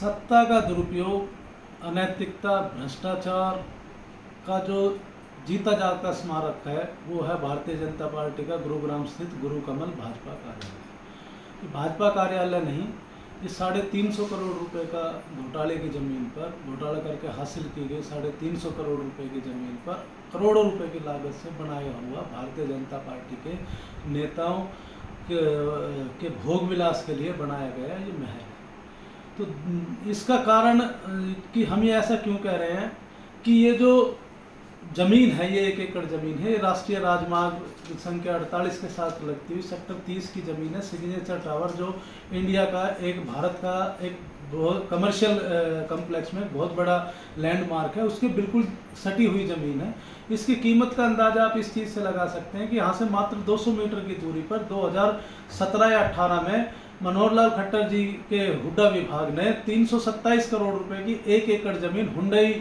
सत्ता का दुरुपयोग, अनैतिकता, भ्रष्टाचार का जो जीता जागता स्मारक है वो है भारतीय जनता पार्टी का गुरुग्राम स्थित गुरु कमल भाजपा कार्यालय। ये भाजपा कार्यालय नहीं, ये 350 करोड़ रुपए का घोटाले की ज़मीन पर घोटाला करके हासिल की गई 350 करोड़ रुपए की ज़मीन पर करोड़ों रुपए की लागत से बनाया हुआ भारतीय जनता पार्टी के नेताओं के भोग विलास के लिए बनाया गया ये महल है। तो इसका कारण कि हम ये ऐसा क्यों कह रहे हैं कि ये जो ज़मीन है, ये 1 एकड़ ज़मीन है, ये राष्ट्रीय राजमार्ग संख्या 48 के साथ लगती हुई सेक्टर 30 की ज़मीन है। सिग्नेचर टावर जो इंडिया का भारत का एक बहुत कमर्शियल कम्प्लेक्स में बहुत बड़ा लैंडमार्क है, उसके बिल्कुल सटी हुई ज़मीन है। इसकी कीमत का अंदाज़ा आप इस चीज़ से लगा सकते हैं कि यहाँ से मात्र 200 मीटर की दूरी पर 2017 या 18 में मनोहर लाल खट्टर जी के हुड्डा विभाग ने 327 करोड़ रुपए की 1 एकड़ ज़मीन हुंडई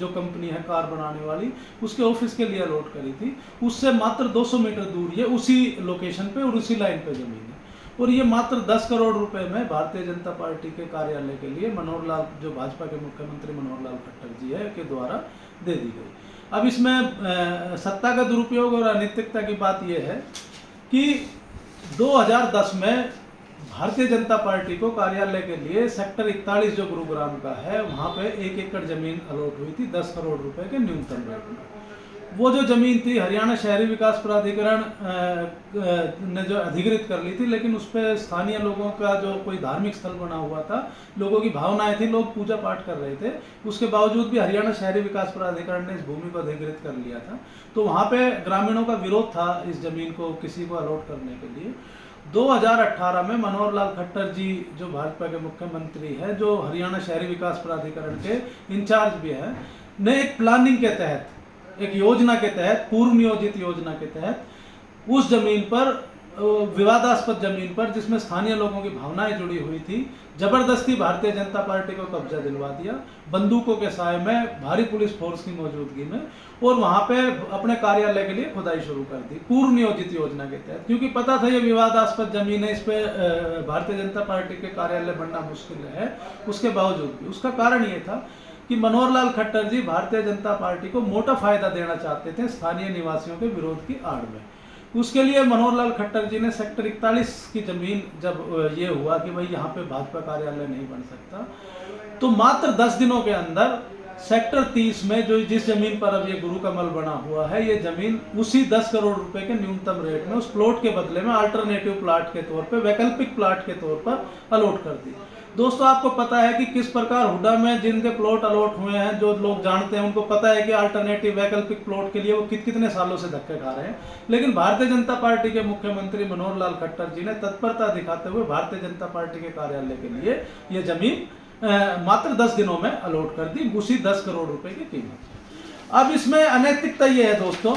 जो कंपनी है कार बनाने वाली, उसके ऑफिस के लिए अलॉट करी थी। उससे मात्र 200 मीटर दूर ये उसी लोकेशन पे और उसी लाइन पे ज़मीन है, और ये मात्र 10 करोड़ रुपए में भारतीय जनता पार्टी के कार्यालय के लिए मनोहर लाल, जो भाजपा के मुख्यमंत्री मनोहर लाल खट्टर जी है, के द्वारा दे दी गई। अब इसमें सत्ता का दुरुपयोग और अनैतिकता की बात यह है कि 2010 में भारतीय जनता पार्टी को कार्यालय के लिए सेक्टर 41 जो गुरुग्राम का है, वहाँ पे 1 एकड़ ज़मीन अलॉट हुई थी 10 करोड़ रुपए के न्यूनतम रेट में। वो जो ज़मीन थी हरियाणा शहरी विकास प्राधिकरण ने जो अधिकृत कर ली थी, लेकिन उस पर स्थानीय लोगों का जो कोई धार्मिक स्थल बना हुआ था, लोगों की भावनाएं थी, लोग पूजा पाठ कर रहे थे, उसके बावजूद भी हरियाणा शहरी विकास प्राधिकरण ने इस भूमि को अधिकृत कर लिया था। तो वहाँ पे ग्रामीणों का विरोध था इस जमीन को किसी को अलॉट करने के लिए। 2018 में मनोहर लाल खट्टर जी जो भाजपा के मुख्यमंत्री है, जो हरियाणा शहरी विकास प्राधिकरण के इंचार्ज भी है, ने एक प्लानिंग के तहत, एक योजना के तहत, पूर्व नियोजित योजना के तहत उस जमीन पर, विवादास्पद जमीन पर जिसमें स्थानीय लोगों की भावनाएं जुड़ी हुई थी, जबरदस्ती भारतीय जनता पार्टी को कब्जा दिलवा दिया, बंदूकों के साए में, भारी पुलिस फोर्स की मौजूदगी में, और वहां पे अपने कार्यालय के लिए खुदाई शुरू कर दी पूर्व नियोजित योजना के तहत, क्योंकि पता था ये विवादास्पद जमीन है, इस पे भारतीय जनता पार्टी के कार्यालय बनना मुश्किल है। उसके बावजूद भी उसका कारण ये था कि मनोहर लाल खट्टर जी भारतीय जनता पार्टी को मोटा फायदा देना चाहते थे स्थानीय निवासियों के विरोध की आड़ में। उसके लिए मनोहर लाल खट्टर जी ने सेक्टर 41 की जमीन, जब ये हुआ कि भाई यहाँ पे भाजपा कार्यालय नहीं बन सकता, तो मात्र 10 दिनों के अंदर सेक्टर 30 में जो जिस जमीन पर अब ये गुरु कमल बना हुआ है, ये जमीन उसी 10 करोड़ रुपए के न्यूनतम रेट में उस प्लॉट के बदले में अल्टरनेटिव प्लाट के तौर पे, वैकल्पिक प्लाट के तौर पर अलॉट कर दी। दोस्तों, आपको पता है कि किस प्रकार हुड्डा में जिनके प्लॉट अलॉट हुए हैं, जो लोग जानते हैं उनको पता है कि अल्टरनेटिव वैकल्पिक प्लॉट के लिए वो कितने सालों से धक्के खा रहे हैं। लेकिन भारतीय जनता पार्टी के मुख्यमंत्री मनोहर लाल खट्टर जी ने तत्परता दिखाते हुए भारतीय जनता पार्टी के कार्यालय के लिए ये जमीन मात्र 10 दिनों में अलॉट कर दी, उसी 10 करोड़ रुपए की कीमत। अब इसमें अनैतिकता ये है दोस्तों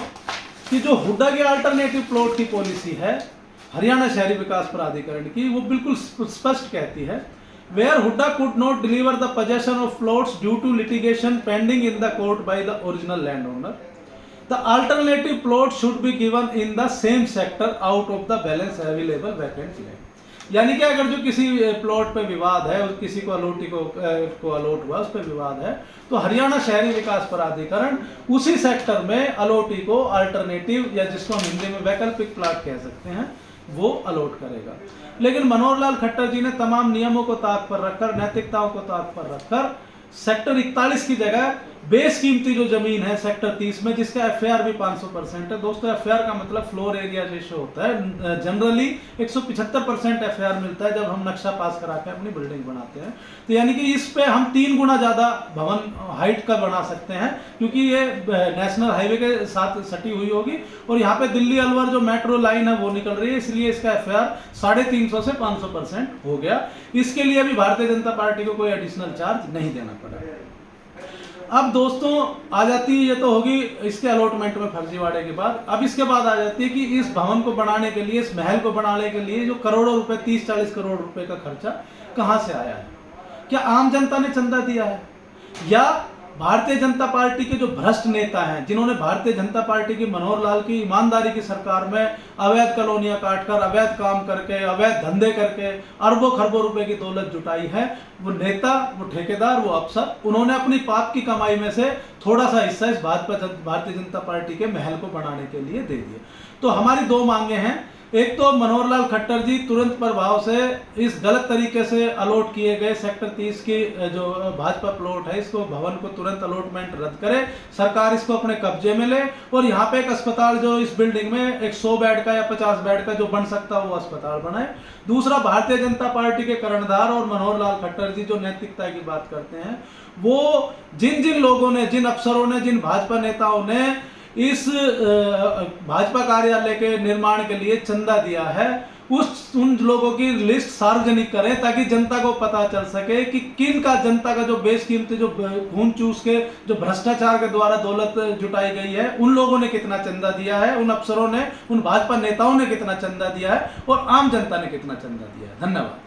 कि जो हुड्डा के अल्टरनेटिव प्लॉट की पॉलिसी है हरियाणा शहरी विकास प्राधिकरण की, वो बिल्कुल स्पष्ट कहती है, where Hooda could not deliver the possession of plots due to litigation pending in the court by the original landowner, the alternative plot should be given in the same sector out of the balance available vacant land। यानी कि अगर जो किसी plot पे विवाद है, किसी को अलॉटी को अलॉट हुआ, उस पर विवाद है, तो हरियाणा शहरी विकास प्राधिकरण उसी सेक्टर में अलॉटी को अल्टरनेटिव, या जिसको हम हिंदी में वैकल्पिक प्लाट कह सकते हैं, वो अलॉट करेगा। लेकिन मनोहर लाल खट्टर जी ने तमाम नियमों को ताक पर रखकर, नैतिकताओं को ताक पर रखकर सेक्टर 41 की जगह बेसकीमती जो जमीन है सेक्टर 30 में, जिसका एफआईआर भी 500% है। दोस्तों, एफआईआर का मतलब फ्लोर एरिया रेशियो होता है। जनरली 175% एफआईआर मिलता है जब हम नक्शा पास करा के अपनी बिल्डिंग बनाते हैं। तो यानी कि इस पे हम 3 गुना ज्यादा भवन हाइट का बना सकते हैं, क्योंकि ये नेशनल हाईवे के साथ सटी हुई होगी और यहाँ पे दिल्ली अलवर जो मेट्रो लाइन है वो निकल रही है, इसलिए इसका एफआईआर 350 से 500% हो गया। इसके लिए भी भारतीय जनता पार्टी को कोई एडिशनल चार्ज नहीं देना पड़ा। अब दोस्तों आ जाती है, ये तो होगी इसके अलॉटमेंट में फर्जीवाड़े के बाद। अब इसके बाद आ जाती है कि इस भवन को बनाने के लिए, इस महल को बनाने के लिए जो करोड़ों रुपए, 30-40 करोड़ रुपए का खर्चा कहां से आया है? क्या आम जनता ने चंदा दिया है, या भारतीय जनता पार्टी के जो भ्रष्ट नेता हैं, जिन्होंने भारतीय जनता पार्टी की मनोहर लाल की ईमानदारी की सरकार में अवैध कॉलोनियां काटकर, अवैध काम करके, अवैध धंधे करके अरबों खरबों रुपए की दौलत जुटाई है, वो नेता, वो ठेकेदार, वो अफसर, उन्होंने अपनी पाप की कमाई में से थोड़ा सा हिस्सा इस भारतीय जनता पार्टी के महल को बनाने के लिए दे दिया। तो हमारी दो मांगे हैं। एक तो मनोहर लाल खट्टर जी तुरंत प्रभाव से इस गलत तरीके से अलॉट किए गए सेक्टर 30 की जो भाजपा प्लॉट है, इसको भवन को तुरंत अलॉटमेंट रद्द करे, सरकार इसको अपने कब्जे में ले और यहाँ पे एक अस्पताल जो इस बिल्डिंग में एक 100 बेड का या 50 बेड का जो बन सकता है वो अस्पताल बनाए। दूसरा, भारतीय जनता पार्टी के कर्णधार और मनोहर लाल खट्टर जी जो नैतिकता की बात करते हैं, वो जिन जिन लोगों ने, जिन अफसरों ने, जिन भाजपा नेताओं ने इस भाजपा कार्यालय के निर्माण के लिए चंदा दिया है, उन लोगों की लिस्ट सार्वजनिक करें ताकि जनता को पता चल सके कि किन का, जनता का जो बेशकीमती, जो खून चूस के, जो भ्रष्टाचार के द्वारा दौलत जुटाई गई है, उन लोगों ने कितना चंदा दिया है, उन अफसरों ने, उन भाजपा नेताओं ने कितना चंदा दिया है और आम जनता ने कितना चंदा दिया है। धन्यवाद।